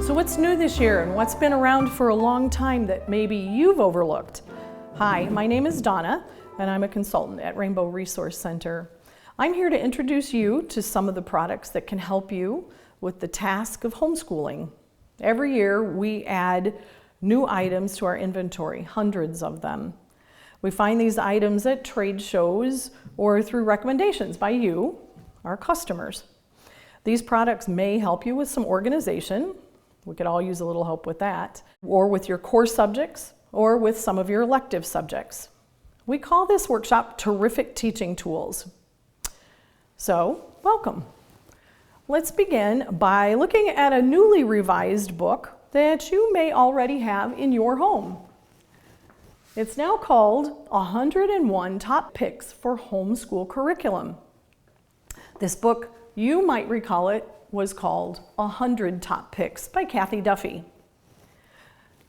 So what's new this year and what's been around for a long time that maybe you've overlooked? Hi, my name is Donna and I'm a consultant at Rainbow Resource Center. I'm here to introduce you to some of the products that can help you with the task of homeschooling. Every year we add new items to our inventory, hundreds of them. We find these items at trade shows or through recommendations by you, our customers. These products may help you with some organization. We could all use a little help with that, or with your core subjects, or with some of your elective subjects. We call this workshop Terrific Teaching Tools. So, welcome. Let's begin by looking at a newly revised book that you may already have in your home. It's now called 101 Top Picks for Homeschool Curriculum. This book, you might recall it, was called 100 Top Picks by Kathy Duffy.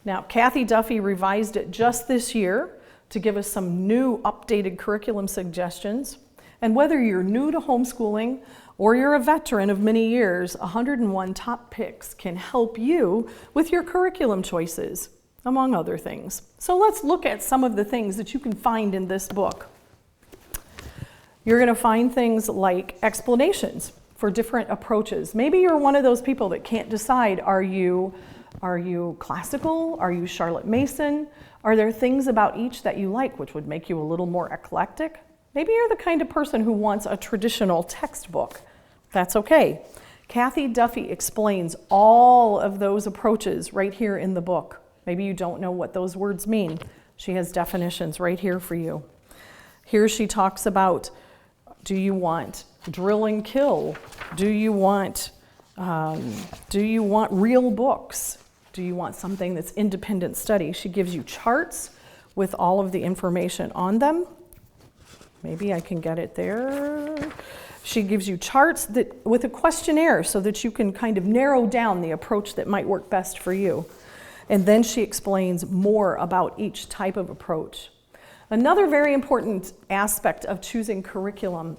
Now, Kathy Duffy revised it just this year to give us some new updated curriculum suggestions. And whether you're new to homeschooling or you're a veteran of many years, 101 Top Picks can help you with your curriculum choices, among other things. So let's look at some of the things that you can find in this book. You're going to find things like explanations for different approaches. Maybe you're one of those people that can't decide, are you classical? Are you Charlotte Mason? Are there things about each that you like which would make you a little more eclectic? Maybe you're the kind of person who wants a traditional textbook. That's okay. Kathy Duffy explains all of those approaches right here in the book. Maybe you don't know what those words mean. She has definitions right here for you. Here she talks about, do you want drill and kill? Do you want real books? Do you want something that's independent study? She gives you charts with all of the information on them. Maybe I can get it there. She gives you charts with a questionnaire so that you can kind of narrow down the approach that might work best for you. And then she explains more about each type of approach. Another very important aspect of choosing curriculum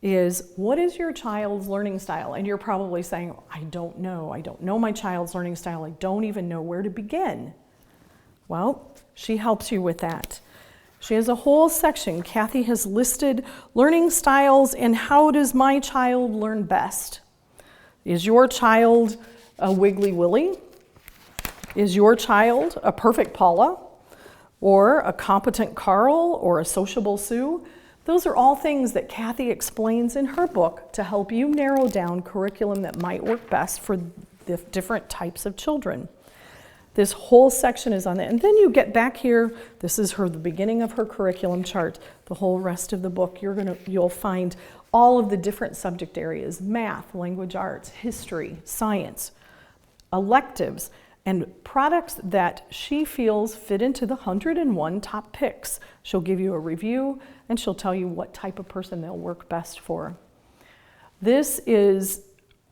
is, what is your child's learning style? And you're probably saying, I don't know my child's learning style. I don't even know where to begin. Well, she helps you with that. She has a whole section. Kathy has listed learning styles and how does my child learn best. Is your child a Wiggly Willy? Is your child a perfect Paula? Or a competent Carl? Or a sociable Sue? Those are all things that Kathy explains in her book to help you narrow down curriculum that might work best for the different types of children. This whole section is on that. And then you get back here, this is the beginning of her curriculum chart. The whole rest of the book, you'll find all of the different subject areas: math, language arts, history, science, electives, and products that she feels fit into the 101 top picks. She'll give you a review and she'll tell you what type of person they'll work best for. This is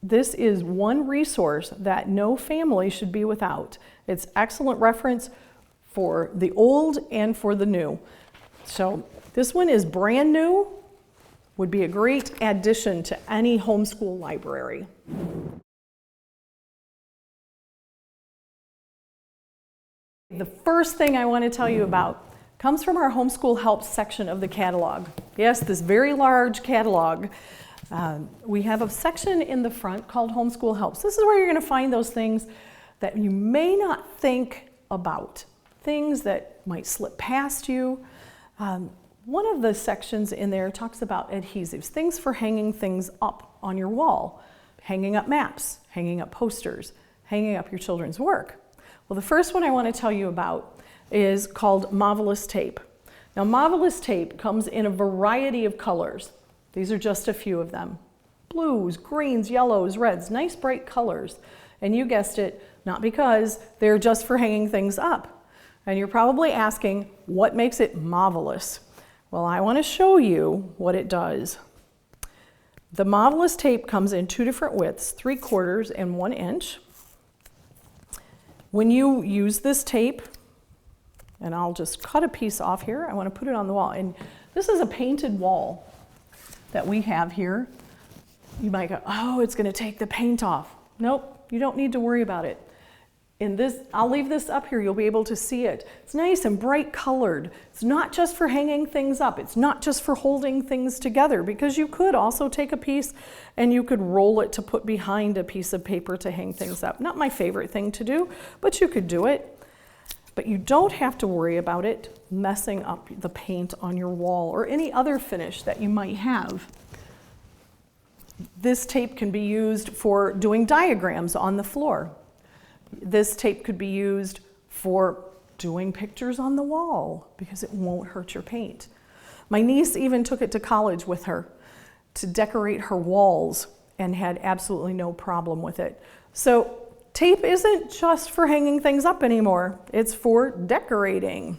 one resource that no family should be without. It's excellent reference for the old and for the new. So this one is brand new, would be a great addition to any homeschool library. The first thing I want to tell you about comes from our Homeschool Helps section of the catalog. Yes, this very large catalog. We have a section in the front called Homeschool Helps. This is where you're going to find those things that you may not think about, things that might slip past you. One of the sections in there talks about adhesives, things for hanging things up on your wall, hanging up maps, hanging up posters, hanging up your children's work. Well, the first one I want to tell you about is called Marvelous Tape. Now, Marvelous Tape comes in a variety of colors. These are just a few of them. Blues, greens, yellows, reds, nice bright colors. And you guessed it, not because they're just for hanging things up. And you're probably asking, what makes it marvelous? Well, I want to show you what it does. The Marvelous Tape comes in two different widths, 3/4 and 1 inch. When you use this tape, and I'll just cut a piece off here, I want to put it on the wall. And this is a painted wall that we have here. You might go, oh, it's going to take the paint off. Nope, you don't need to worry about it. I'll leave this up here, you'll be able to see it. It's nice and bright colored. It's not just for hanging things up. It's not just for holding things together, because you could also take a piece and you could roll it to put behind a piece of paper to hang things up. Not my favorite thing to do, but you could do it. But you don't have to worry about it messing up the paint on your wall or any other finish that you might have. This tape can be used for doing diagrams on the floor. This tape could be used for doing pictures on the wall because it won't hurt your paint. My niece even took it to college with her to decorate her walls and had absolutely no problem with it. So tape isn't just for hanging things up anymore, it's for decorating.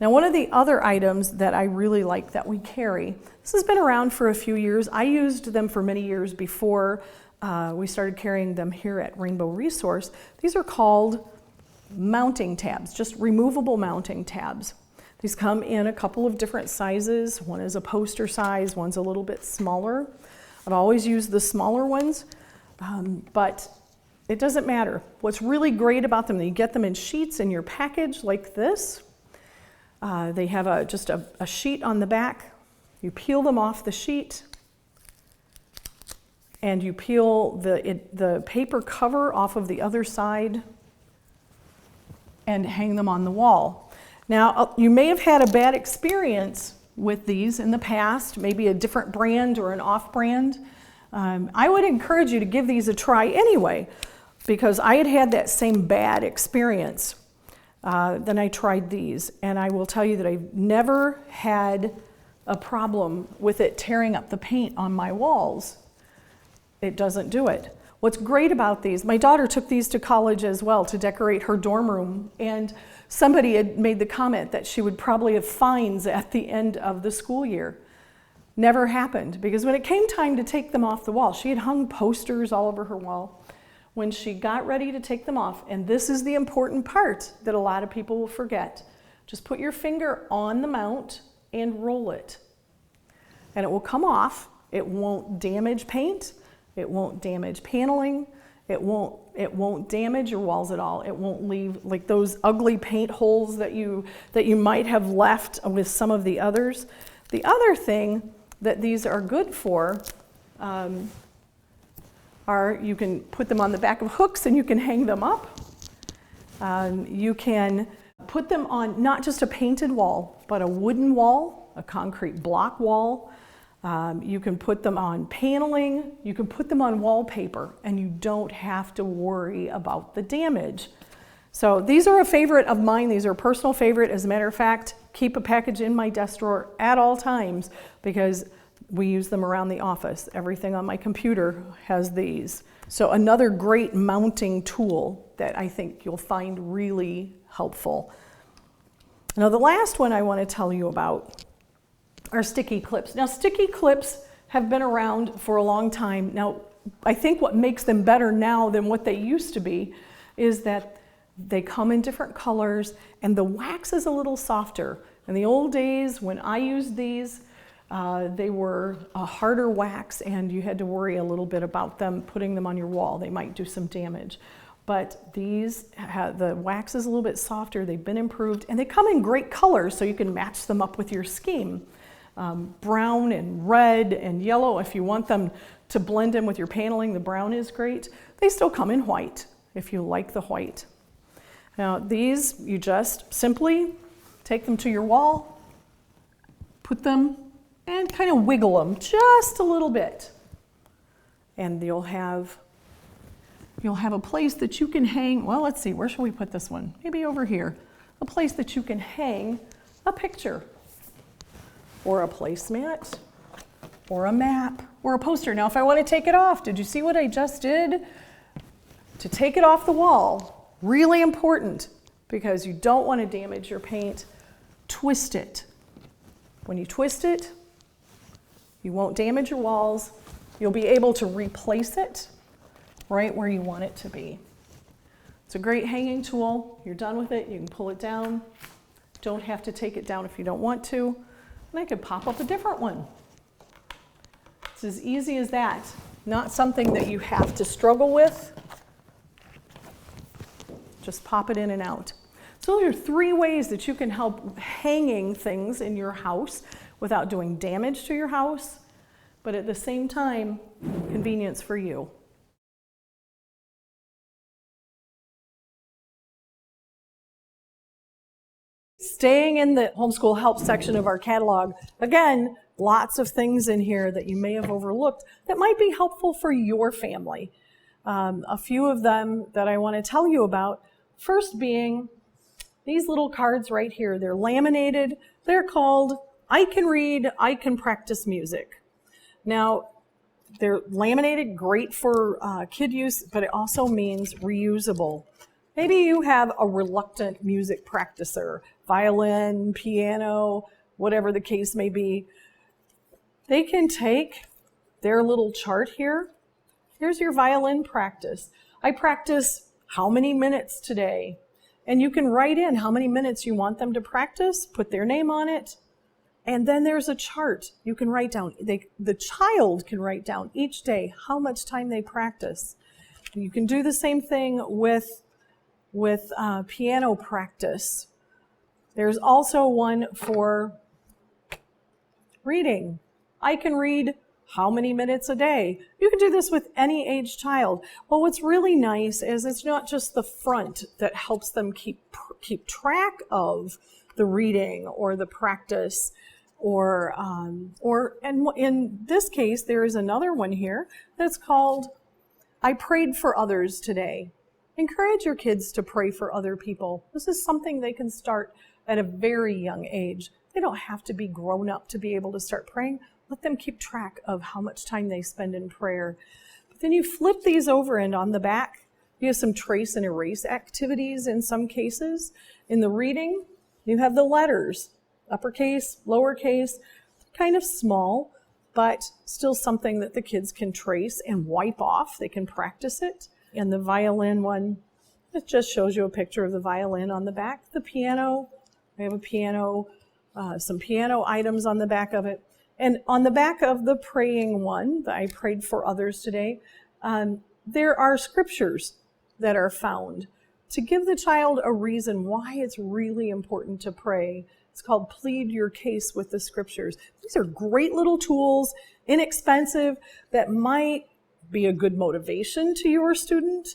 Now, one of the other items that I really like that we carry, this has been around for a few years. I used them for many years before we started carrying them here at Rainbow Resource. These are called mounting tabs, just removable mounting tabs. These come in a couple of different sizes. One is a poster size, one's a little bit smaller. I've always used the smaller ones, but it doesn't matter. What's really great about them, you get them in sheets in your package like this. They have just a sheet on the back. You peel them off the sheet, and you peel the paper cover off of the other side and hang them on the wall. Now, you may have had a bad experience with these in the past, maybe a different brand or an off-brand. I would encourage you to give these a try anyway, because I had had that same bad experience. Then I tried these, and I will tell you that I've never had a problem with it tearing up the paint on my walls. It doesn't do it. What's great about these, my daughter took these to college as well to decorate her dorm room, and somebody had made the comment that she would probably have fines at the end of the school year. Never happened, because when it came time to take them off the wall, she had hung posters all over her wall. When she got ready to take them off, and this is the important part that a lot of people will forget, just put your finger on the mount and roll it. And it will come off. It won't damage paint. It won't damage paneling. It won't damage your walls at all. It won't leave like those ugly paint holes that you might have left with some of the others. The other thing that these are good for are you can put them on the back of hooks and you can hang them up. You can put them on not just a painted wall, but a wooden wall, a concrete block wall. You can put them on paneling, you can put them on wallpaper, and you don't have to worry about the damage. So these are a favorite of mine. These are a personal favorite. As a matter of fact, keep a package in my desk drawer at all times because we use them around the office. Everything on my computer has these. So another great mounting tool that I think you'll find really helpful. Now the last one I want to tell you about are StikkiClips. Now StikkiClips have been around for a long time. Now I think what makes them better now than what they used to be is that they come in different colors and the wax is a little softer. In the old days when I used these, they were a harder wax and you had to worry a little bit about them putting them on your wall. They might do some damage. But these, the wax is a little bit softer, they've been improved, and they come in great colors so you can match them up with your scheme. Brown and red and yellow, if you want them to blend in with your paneling, the brown is great. They still come in white if you like the white. Now these, you just simply take them to your wall, put them and kind of wiggle them just a little bit. And you'll have a place that you can hang, well, let's see, where shall we put this one? Maybe over here. A place that you can hang a picture or a placemat or a map or a poster. Now, if I want to take it off, did you see what I just did? To take it off the wall, really important because you don't want to damage your paint. Twist it. When you twist it, you won't damage your walls. You'll be able to replace it right where you want it to be. It's a great hanging tool. You're done with it, you can pull it down. Don't have to take it down if you don't want to. And I could pop up a different one. It's as easy as that. Not something that you have to struggle with. Just pop it in and out. So there are 3 ways that you can help hanging things in your house without doing damage to your house, but at the same time, convenience for you. Staying in the Homeschool Helps section of our catalog, again, lots of things in here that you may have overlooked that might be helpful for your family. A few of them that I want to tell you about, first being these little cards right here. They're laminated. They're called I Can Read, I Can Practice Music. Now, they're laminated, great for kid use, but it also means reusable. Maybe you have a reluctant music practicer, violin, piano, whatever the case may be. They can take their little chart here. Here's your violin practice. I practice how many minutes today? And you can write in how many minutes you want them to practice, put their name on it, and then there's a chart you can write down. The child can write down each day how much time they practice. You can do the same thing with piano practice. There's also one for reading. I can read how many minutes a day? You can do this with any age child. Well, what's really nice is it's not just the front that helps them keep track of the reading or the practice, and in this case, there is another one here that's called I Prayed for Others Today. Encourage your kids to pray for other people. This is something they can start at a very young age. They don't have to be grown up to be able to start praying. Let them keep track of how much time they spend in prayer. But then you flip these over, and on the back, you have some trace and erase activities in some cases. In the reading, you have the letters, uppercase, lowercase, kind of small, but still something that the kids can trace and wipe off. They can practice it. And the violin one, it just shows you a picture of the violin on the back. The piano, we have a piano, some piano items on the back of it. And on the back of the praying one, that I prayed for others today, there are scriptures that are found to give the child a reason why it's really important to pray. It's called Plead Your Case with the Scriptures. These are great little tools, inexpensive, that might be a good motivation to your student.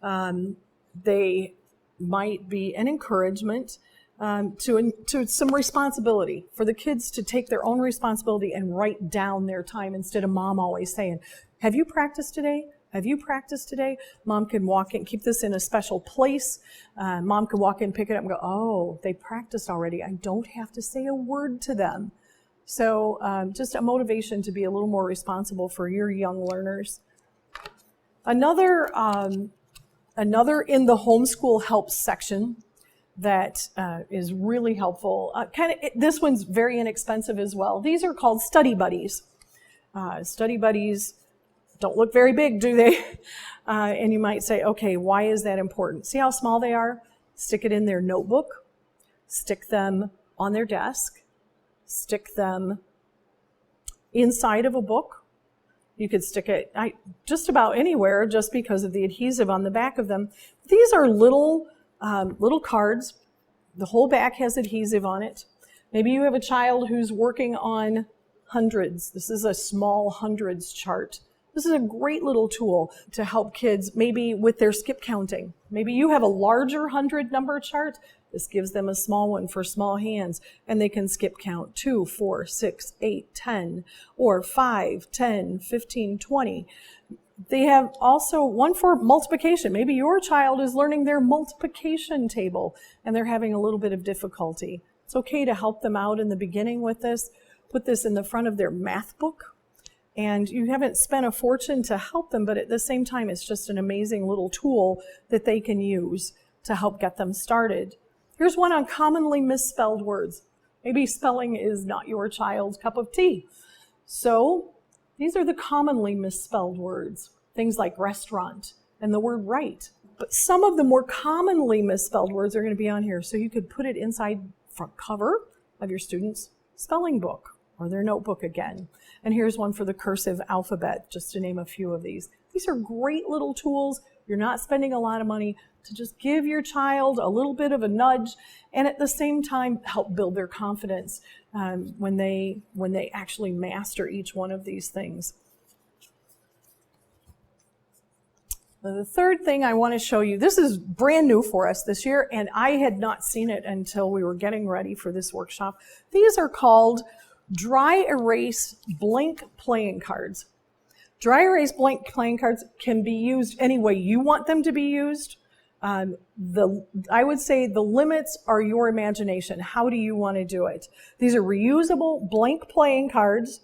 They might be an encouragement to some responsibility for the kids to take their own responsibility and write down their time instead of mom always saying, have you practiced today? Have you practiced today? Mom can walk in, keep this in a special place. Mom can walk in, pick it up and go, oh, they practiced already. I don't have to say a word to them. So just a motivation to be a little more responsible for your young learners. Another in the Homeschool Helps section that is really helpful. This one's very inexpensive as well. These are called study buddies. Study buddies don't look very big, do they? And you might say, okay, why is that important? See how small they are? Stick it in their notebook, stick them on their desk, stick them inside of a book. You could stick it just about anywhere just because of the adhesive on the back of them. These are little cards. The whole back has adhesive on it. Maybe you have a child who's working on hundreds. This is a small hundreds chart. This is a great little tool to help kids maybe with their skip counting. Maybe you have a larger 100 number chart. This gives them a small one for small hands, and they can skip count 2, 4, 6, 8, 10, or 5, 10, 15, 20. They have also one for multiplication. Maybe your child is learning their multiplication table and they're having a little bit of difficulty. It's okay to help them out in the beginning with this. Put this in the front of their math book. And you haven't spent a fortune to help them, but at the same time, it's just an amazing little tool that they can use to help get them started. Here's one on commonly misspelled words. Maybe spelling is not your child's cup of tea. So these are the commonly misspelled words, things like restaurant and the word right. But some of the more commonly misspelled words are going to be on here. So you could put it inside front cover of your student's spelling book or their notebook again. And here's one for the cursive alphabet, just to name a few of these. These are great little tools. You're not spending a lot of money. to just give your child a little bit of a nudge and at the same time help build their confidence when they actually master each one of these things. The third thing I want to show you, this is brand new for us this year, and I had not seen it until we were getting ready for this workshop. These are called dry erase blank playing cards. Dry erase blank playing cards can be used any way you want them to be used. I would say the limits are your imagination. How do you want to do it? These are reusable blank playing cards.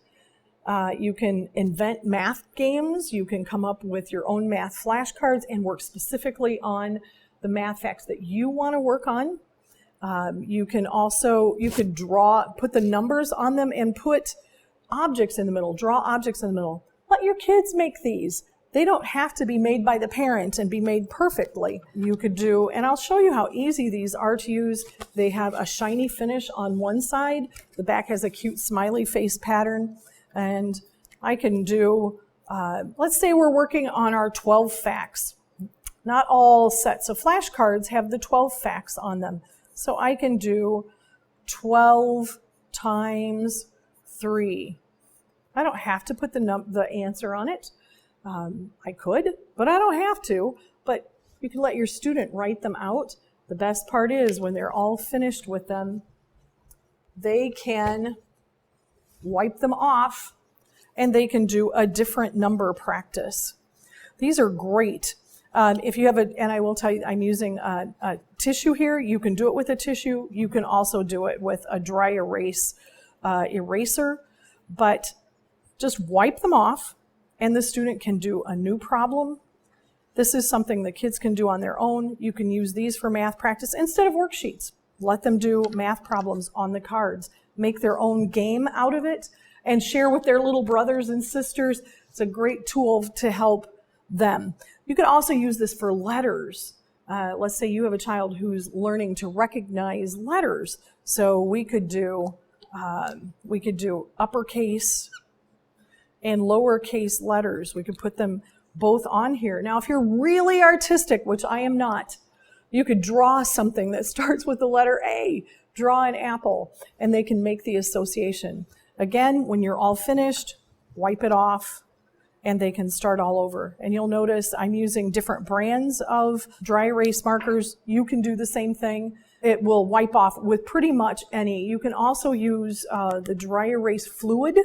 You can invent math games. You can come up with your own math flashcards and work specifically on the math facts that you want to work on. You could draw, put the numbers on them and put objects in the middle, draw objects in the middle. Let your kids make these. They don't have to be made by the parent and be made perfectly. You could do, and I'll show you how easy these are to use. They have a shiny finish on one side. The back has a cute smiley face pattern. And I can do, let's say we're working on our 12 facts. Not all sets of flashcards have the 12 facts on them. So I can do 12 times 3. I don't have to put the answer on it. I could, but I don't have to. But you can let your student write them out. The best part is when they're all finished with them, they can wipe them off and they can do a different number practice. These are great. If you have and I will tell you, I'm using a tissue here. You can do it with a tissue. You can also do it with a dry erase eraser, but just wipe them off and the student can do a new problem. This is something the kids can do on their own. You can use these for math practice instead of worksheets. Let them do math problems on the cards. Make their own game out of it and share with their little brothers and sisters. It's a great tool to help them. You can also use this for letters. Let's say you have a child who's learning to recognize letters. So we could do uppercase and lowercase letters. We could put them both on here. Now, if you're really artistic, which I am not, you could draw something that starts with the letter A. Draw an apple, and they can make the association. Again, when you're all finished, wipe it off, and they can start all over. And you'll notice I'm using different brands of dry erase markers. You can do the same thing. It will wipe off with pretty much any. You can also use the dry erase fluid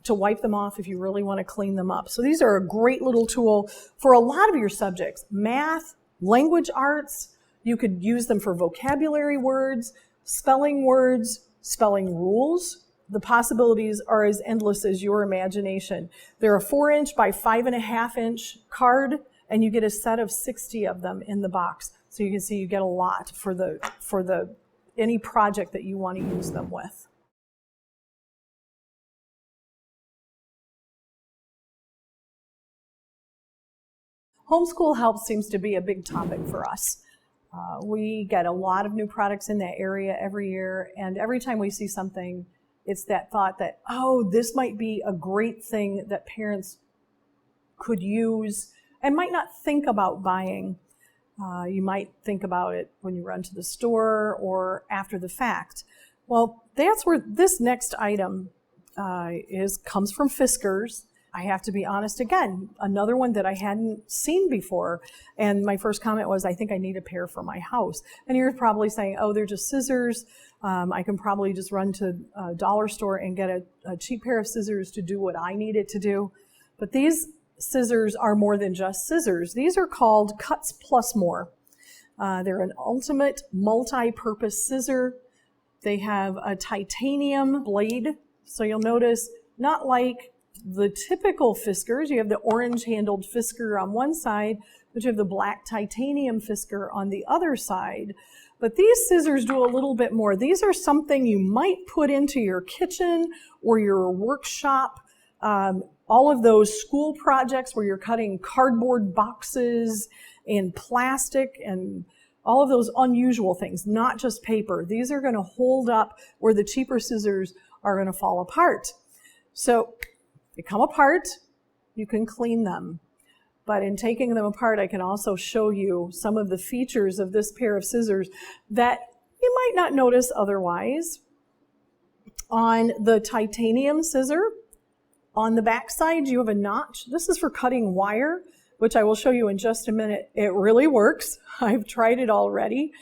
to wipe them off if you really want to clean them up. So these are a great little tool for a lot of your subjects. Math, language arts, you could use them for vocabulary words, spelling words, spelling rules. The possibilities are as endless as your imagination. They're a 4-inch by 5.5-inch card, and you get a set of 60 of them in the box. So you can see you get a lot for any project that you want to use them with. Homeschool Helps seems to be a big topic for us. We get a lot of new products in that area every year, and every time we see something, it's that thought that, oh, this might be a great thing that parents could use and might not think about buying. You might think about it when you run to the store or after the fact. Well, that's where this next item comes from Fiskars. I have to be honest again, another one that I hadn't seen before. And my first comment was, I think I need a pair for my house. And you're probably saying, oh, they're just scissors. I can probably just run to a dollar store and get a cheap pair of scissors to do what I need it to do. But these scissors are more than just scissors. These are called cuts+more. They're an ultimate multi-purpose scissor. They have a titanium blade. So you'll notice, not like the typical Fiskars, you have the orange-handled Fiskar on one side, but you have the black titanium Fiskar on the other side. But these scissors do a little bit more. These are something you might put into your kitchen or your workshop. All of those school projects where you're cutting cardboard boxes and plastic and all of those unusual things, not just paper. These are going to hold up where the cheaper scissors are going to fall apart. So they come apart, you can clean them. But in taking them apart, I can also show you some of the features of this pair of scissors that you might not notice otherwise. On the titanium scissor, on the back side, you have a notch. This is for cutting wire, which I will show you in just a minute. It really works. I've tried it already.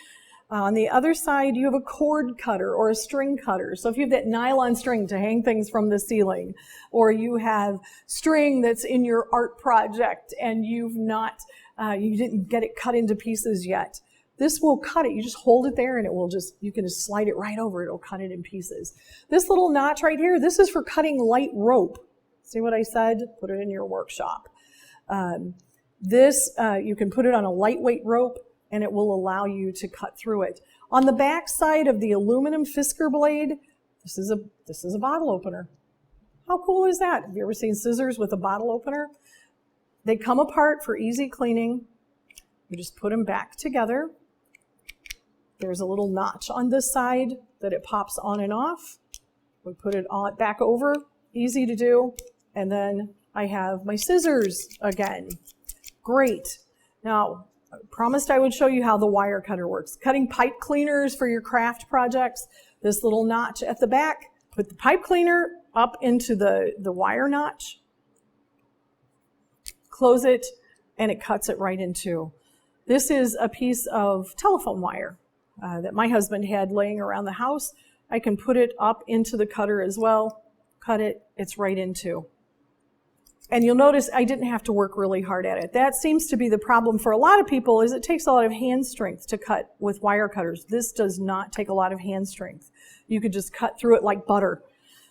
On the other side, you have a cord cutter or a string cutter. So if you have that nylon string to hang things from the ceiling, or you have string that's in your art project and you didn't get it cut into pieces yet, this will cut it. You just hold it there and you can just slide it right over. It'll cut it in pieces. This little notch right here, this is for cutting light rope. See what I said? Put it in your workshop. You can put it on a lightweight rope and it will allow you to cut through it. On the back side of the aluminum Fiskars blade, this is a bottle opener. How cool is that? Have you ever seen scissors with a bottle opener? They come apart for easy cleaning. You just put them back together. There's a little notch on this side that it pops on and off. We put it on back over, easy to do. And then I have my scissors again. Great. Now, I promised I would show you how the wire cutter works. Cutting pipe cleaners for your craft projects. This little notch at the back, put the pipe cleaner up into the wire notch, close it, and it cuts it right into. This is a piece of telephone wire that my husband had laying around the house. I can put it up into the cutter as well, cut it, it's right into. And you'll notice I didn't have to work really hard at it. That seems to be the problem for a lot of people, is it takes a lot of hand strength to cut with wire cutters. This does not take a lot of hand strength. You could just cut through it like butter.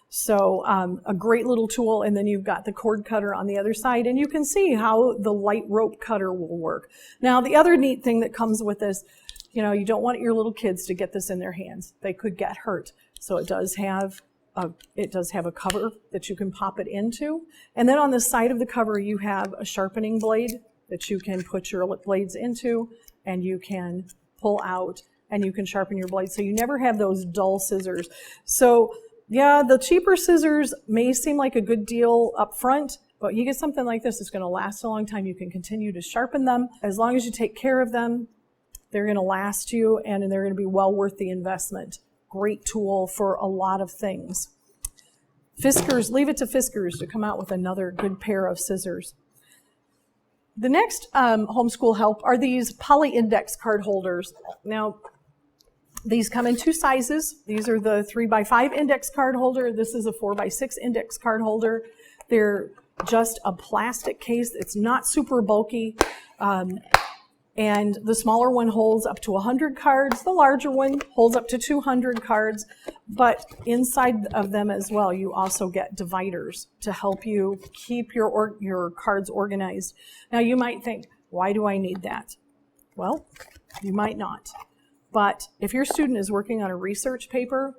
So a great little tool, and then you've got the cord cutter on the other side, and you can see how the light rope cutter will work. Now, the other neat thing that comes with this, you don't want your little kids to get this in their hands. They could get hurt. So it does have a cover that you can pop it into. And then on the side of the cover, you have a sharpening blade that you can put your blades into, and you can pull out, and you can sharpen your blade. So you never have those dull scissors. So yeah, the cheaper scissors may seem like a good deal up front, but you get something like this, it's going to last a long time. You can continue to sharpen them. As long as you take care of them, they're going to last you, and they're going to be well worth the investment. Great tool for a lot of things. Fiskars, leave it to Fiskars to come out with another good pair of scissors. The next homeschool help are these poly index card holders. Now, these come in two sizes. These are the 3x5 index card holder. This is a 4x6 index card holder. They're just a plastic case. It's not super bulky. And the smaller one holds up to 100 cards. The larger one holds up to 200 cards. But inside of them as well, you also get dividers to help you keep your cards organized. Now, you might think, why do I need that? Well, you might not. But if your student is working on a research paper,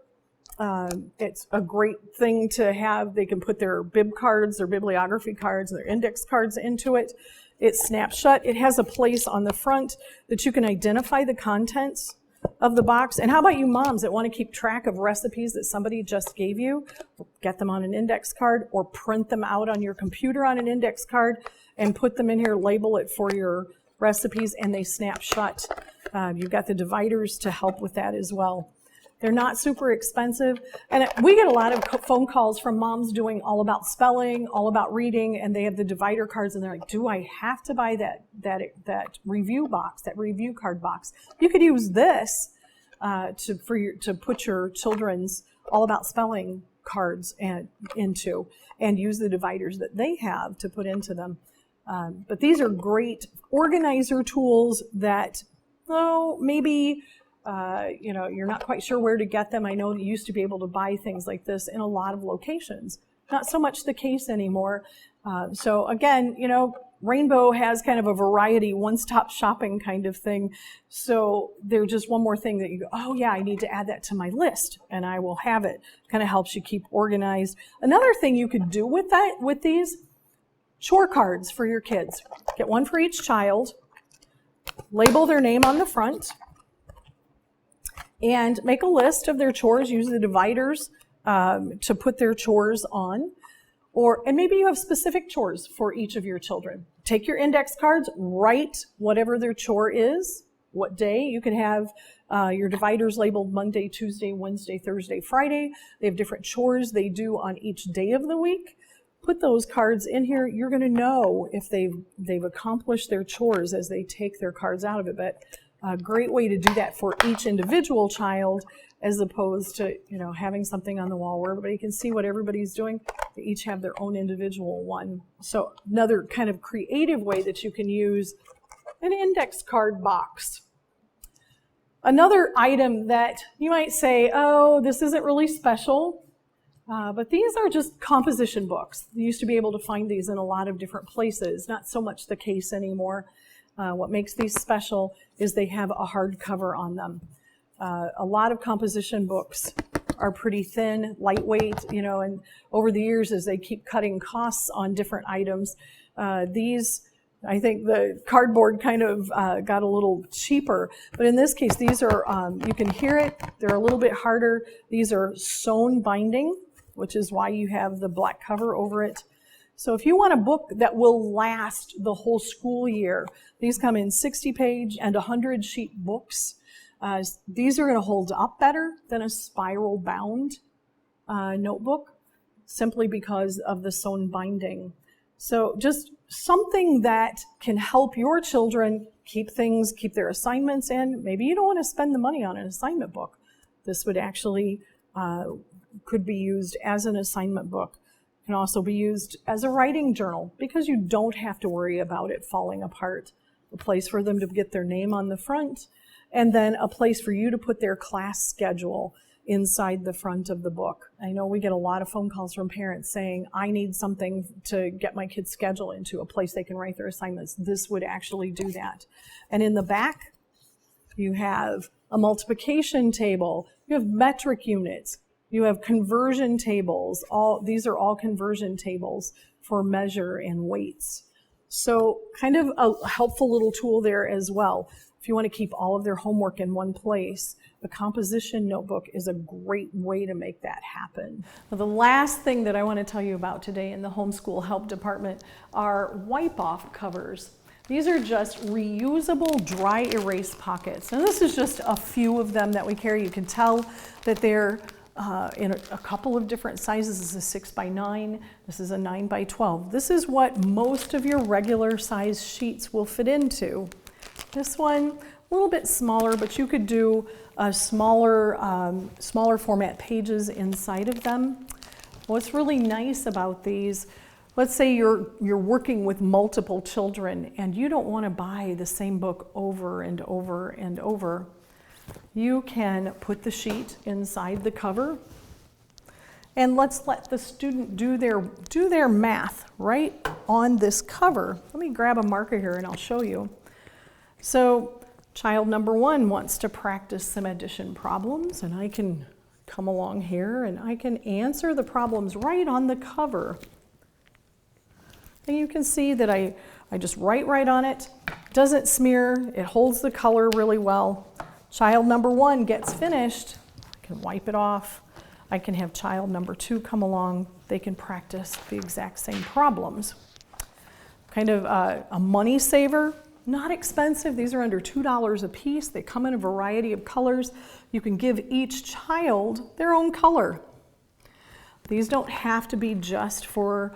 it's a great thing to have. They can put their bib cards, their bibliography cards, their index cards into it. It snaps shut. It has a place on the front that you can identify the contents of the box. And how about you moms that want to keep track of recipes that somebody just gave you? Get them on an index card or print them out on your computer on an index card and put them in here, label it for your recipes, and they snap shut. You've got the dividers to help with that as well. They're not super expensive. And we get a lot of phone calls from moms doing all about spelling, all about reading, and they have the divider cards, and they're like, do I have to buy that review box, that review card box? You could use this to put your children's all about spelling cards into, and use the dividers that they have to put into them. But these are great organizer tools that, maybe you're not quite sure where to get them. I know you used to be able to buy things like this in a lot of locations. Not so much the case anymore. So again, Rainbow has kind of a variety, one-stop shopping kind of thing. So they're just one more thing that you go, oh yeah, I need to add that to my list, and I will have it. Kind of helps you keep organized. Another thing you could do with these, chore cards for your kids. Get one for each child. Label their name on the front. And make a list of their chores. Use the dividers to put their chores on. And maybe you have specific chores for each of your children. take your index cards, write whatever their chore is, what day. You can have your dividers labeled Monday, Tuesday, Wednesday, Thursday, Friday. They have different chores they do on each day of the week. Put those cards in here. You're going to know if they've accomplished their chores as they take their cards out of it. But a great way to do that for each individual child, as opposed to, having something on the wall where everybody can see what everybody's doing. They each have their own individual one. So another kind of creative way that you can use an index card box. Another item that you might say, oh, this isn't really special, but these are just composition books. You used to be able to find these in a lot of different places, not so much the case anymore. What makes these special is they have a hardcover on them. A lot of composition books are pretty thin, lightweight, and over the years as they keep cutting costs on different items, I think the cardboard kind of got a little cheaper. But in this case, these are, you can hear it, they're a little bit harder. These are sewn binding, which is why you have the black cover over it. So if you want a book that will last the whole school year, these come in 60-page and 100-sheet books. These are going to hold up better than a spiral-bound notebook, simply because of the sewn binding. So just something that can help your children keep their assignments in. Maybe you don't want to spend the money on an assignment book. This would actually could be used as an assignment book. It can also be used as a writing journal because you don't have to worry about it falling apart. A place for them to get their name on the front, and then a place for you to put their class schedule inside the front of the book. I know we get a lot of phone calls from parents saying, I need something to get my kid's schedule into, a place they can write their assignments. This would actually do that. And in the back, you have a multiplication table, you have metric units, you have conversion tables. These are all conversion tables for measure and weights. So kind of a helpful little tool there as well. If you want to keep all of their homework in one place, the composition notebook is a great way to make that happen. Now, the last thing that I want to tell you about today in the Homeschool Help department are wipe-off covers. These are just reusable dry erase pockets. And this is just a few of them that we carry. You can tell that they're in a couple of different sizes. This is a 6x9. This is a 9x12. This is what most of your regular size sheets will fit into. This one, a little bit smaller, but you could do a smaller format pages inside of them. What's really nice about these, let's say you're working with multiple children and you don't want to buy the same book over and over and over. You can put the sheet inside the cover, and let's let the student do their math right on this cover. Let me grab a marker here and I'll show you. So child number 1 wants to practice some addition problems, and I can come along here and I can answer the problems right on the cover. And you can see that I just write right on it. Doesn't smear, it holds the color really well. Child number 1 gets finished, I can wipe it off. I can have child number 2 come along. They can practice the exact same problems. Kind of a money saver, not expensive. These are under $2 a piece. They come in a variety of colors. You can give each child their own color. These don't have to be just for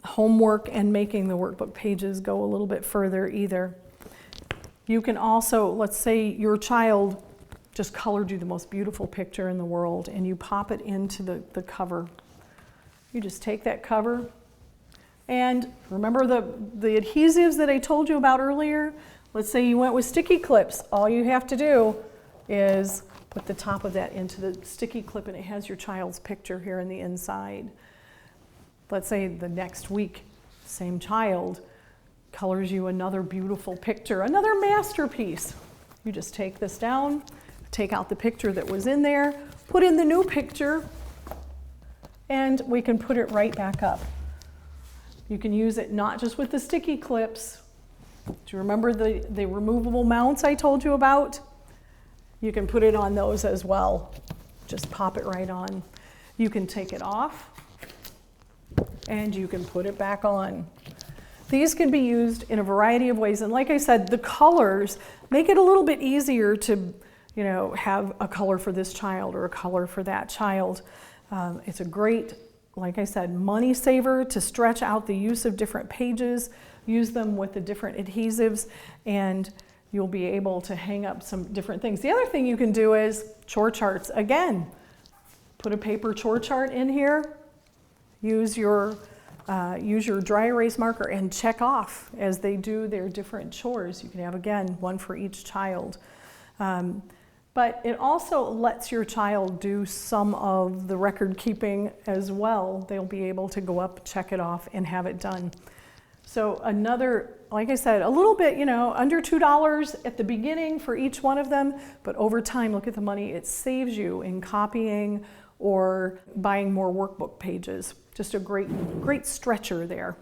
homework and making the workbook pages go a little bit further either. You can also, let's say your child just colored you the most beautiful picture in the world and you pop it into the cover. You just take that cover, and remember the adhesives that I told you about earlier? Let's say you went with StikkiClips. All you have to do is put the top of that into the StikkiClip and it has your child's picture here in the inside. Let's say the next week, same child colors you another beautiful picture, another masterpiece. You just take this down, take out the picture that was in there, put in the new picture, and we can put it right back up. You can use it not just with the StikkiClips. Do you remember the removable mounts I told you about? You can put it on those as well. Just pop it right on. You can take it off, and you can put it back on. These can be used in a variety of ways, and like I said, the colors make it a little bit easier to, you know, have a color for this child or a color for that child. It's a great, like I said, money saver to stretch out the use of different pages, use them with the different adhesives, and you'll be able to hang up some different things. The other thing you can do is chore charts. Again, put a paper chore chart in here, use your dry erase marker and check off as they do their different chores. You can have, again, one for each child. But it also lets your child do some of the record keeping as well. They'll be able to go up, check it off, and have it done. So another, like I said, a little bit, you know, under $2 at the beginning for each one of them, but over time, look at the money it saves you in copying or buying more workbook pages. Just a great stretcher there.